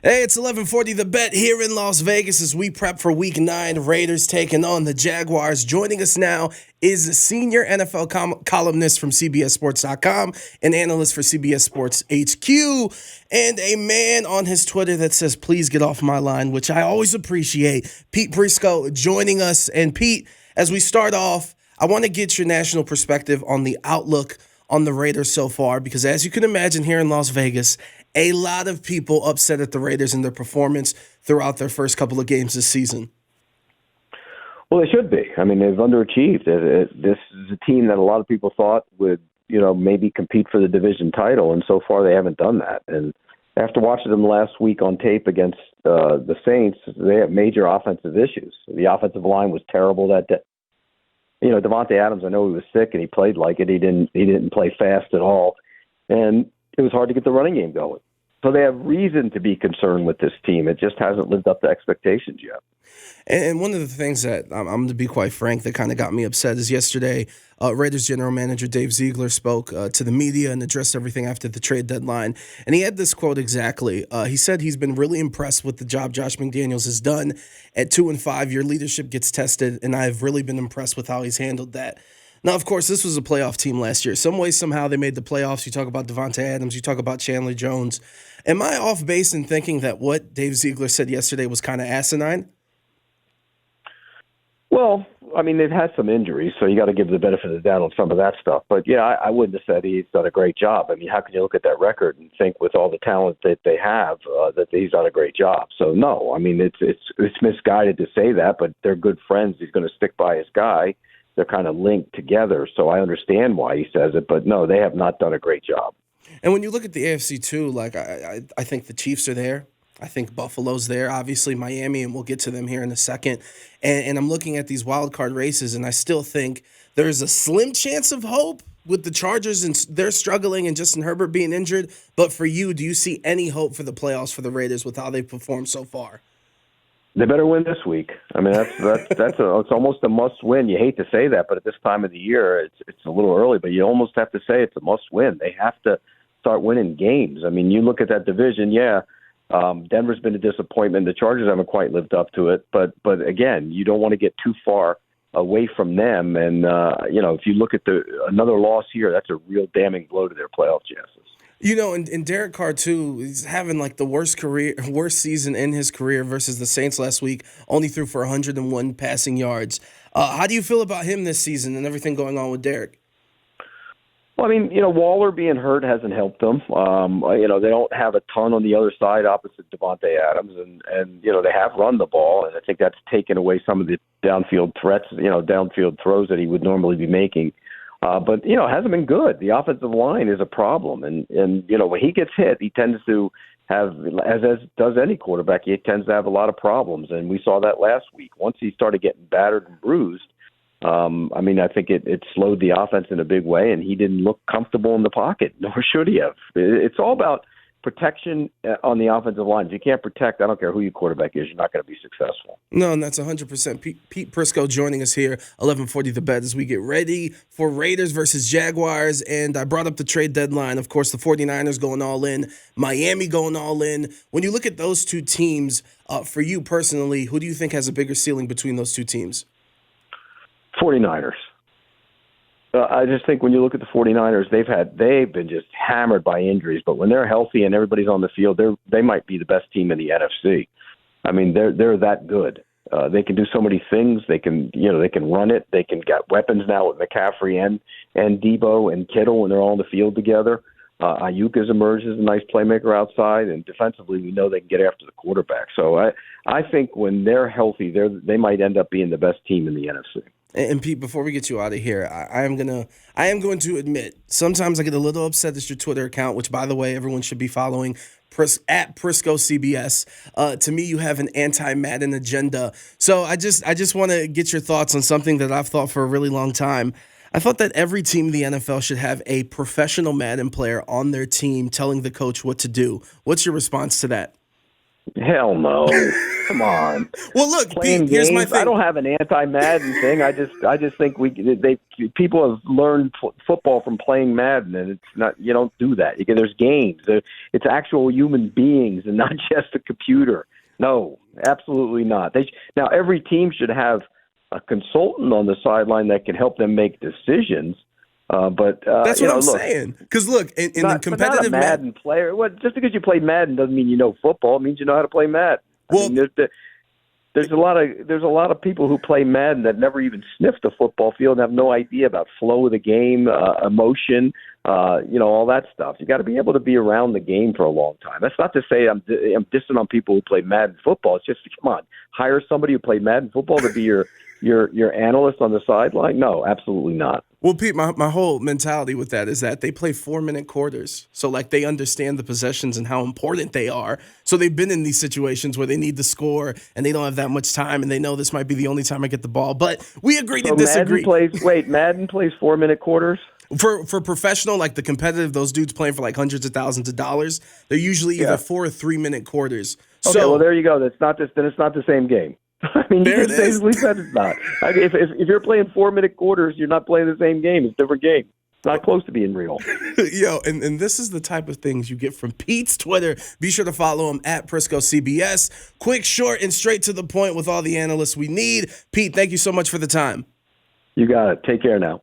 Hey, it's 11:40 The Bet here in Las Vegas as we prep for Week 9. Raiders taking on the Jaguars. Joining us now is a senior NFL columnist from CBSSports.com, an analyst for CBS Sports HQ, and a man on his Twitter that says, "Please get off my line," which I always appreciate. Pete Prisco joining us. And Pete, as we start off, I want to get your national perspective on the outlook on the Raiders so far, because as you can imagine here in Las Vegas, a lot of people upset at the Raiders and their performance throughout their first couple of games this season. Well, they should be. I mean, they've underachieved. This is a team that a lot of people thought would, maybe compete for the division title, and so far they haven't done that. And after watching them last week on tape against the Saints, they have major offensive issues. The offensive line was terrible that day. Devontae Adams, I know he was sick and he played like it. He didn't play fast at all, and it was hard to get the running game going. So they have reason to be concerned with this team. It just hasn't lived up to expectations yet. And one of the things that I'm going to be quite frank that kind of got me upset is yesterday, Raiders general manager Dave Ziegler spoke to the media and addressed everything after the trade deadline. And he had this quote exactly. He said he's been really impressed with the job Josh McDaniels has done. At 2-5, your leadership gets tested, and I've really been impressed with how he's handled that. Now, of course, this was a playoff team last year. Some way, somehow, they made the playoffs. You talk about Devontae Adams. You talk about Chandler Jones. Am I off base in thinking that what Dave Ziegler said yesterday was kind of asinine? Well, I mean, they've had some injuries, so you got to give the benefit of the doubt on some of that stuff. But, yeah, I wouldn't have said he's done a great job. I mean, how can you look at that record and think with all the talent that they have that he's done a great job? So, no, I mean, it's misguided to say that, but they're good friends. He's going to stick by his guy. They're kind of linked together, so I understand why he says it. But, no, they have not done a great job. And when you look at the AFC, too, like I think the Chiefs are there. I think Buffalo's there, obviously Miami, and we'll get to them here in a second. And I'm looking at these wild card races, and I still think there's a slim chance of hope with the Chargers, and they're struggling and Justin Herbert being injured. But for you, do you see any hope for the playoffs for the Raiders with how they've performed so far? They better win this week. I mean, it's almost a must win. You hate to say that, but at this time of the year, it's a little early. But you almost have to say it's a must win. They have to start winning games. I mean, you look at that division, yeah. Denver's been a disappointment. The Chargers haven't quite lived up to it. But again, you don't want to get too far away from them. And, if you look at another loss here, that's a real damning blow to their playoff chances. And Derek Carr, too, he's having like the worst season in his career versus the Saints last week, only threw for 101 passing yards. How do you feel about him this season and everything going on with Derek? Well, I mean, Waller being hurt hasn't helped them. They don't have a ton on the other side opposite Devontae Adams, and they have run the ball, and I think that's taken away some of the downfield threats, downfield throws that he would normally be making. But it hasn't been good. The offensive line is a problem, and when he gets hit, he tends to have, as does any quarterback, he tends to have a lot of problems, and we saw that last week. Once he started getting battered and bruised, I think it slowed the offense in a big way, and he didn't look comfortable in the pocket, nor should he have. It's all about protection on the offensive line. If you can't protect, I don't care who your quarterback is, you're not going to be successful. No, and that's 100%. Pete Prisco joining us here, 11:40 The Bet, as we get ready for Raiders versus Jaguars. And I brought up the trade deadline. Of course, the 49ers going all in, Miami going all in. When you look at those two teams, for you personally, who do you think has a bigger ceiling between those two teams? 49ers. I just think when you look at the 49ers, they've been just hammered by injuries. But when they're healthy and everybody's on the field, they might be the best team in the NFC. I mean, they're that good. They can do so many things. They can run it. They can get weapons now with McCaffrey and Debo and Kittle when they're all on the field together. Ayuk has emerged as a nice playmaker outside, and defensively, we know they can get after the quarterback. So I think when they're healthy, they might end up being the best team in the NFC. And Pete, before we get you out of here, I am going to admit sometimes I get a little upset at your Twitter account, which, by the way, everyone should be following. At Prisco CBS. To me, you have an anti-Madden agenda. So I just want to get your thoughts on something that I've thought for a really long time. I thought that every team in the NFL should have a professional Madden player on their team telling the coach what to do. What's your response to that? Hell no. Come on. Well, look, Playing Pete, here's my games. I thing. don't have an anti-Madden thing. I just think people have learned football from playing Madden, and it's not. You don't do that. There's games. It's actual human beings, and not just a computer. No, absolutely not. Now every team should have a consultant on the sideline that can help them make decisions. But That's what I'm saying. Because look, in the competitive not a Madden player. Just because you play Madden doesn't mean you know football. It means you know how to play Madden. Well, I mean, there's a lot of people who play Madden that never even sniffed the football field and have no idea about flow of the game, emotion, all that stuff. You got to be able to be around the game for a long time. That's not to say I'm dissing on people who play Madden football. It's just, come on, hire somebody who played Madden football to be your analyst on the sideline. No, absolutely not. Well, Pete, my whole mentality with that is that they play 4-minute quarters. So, like, they understand the possessions and how important they are. So they've been in these situations where they need to score and they don't have that much time and they know this might be the only time I get the ball. But we agree to disagree. Madden plays 4-minute quarters? For professional, like the competitive, those dudes playing for like hundreds of thousands of dollars, they're usually either 4 or 3-minute quarters. Okay, So, well, there you go. Then it's not the same game. I mean, you can safely said it's not. If you're playing 4-minute quarters, you're not playing the same game. It's a different game. It's not close to being real. Yo, and this is the type of things you get from Pete's Twitter. Be sure to follow him at Prisco CBS. Quick, short, and straight to the point with all the analysts we need. Pete, thank you so much for the time. You got it. Take care now.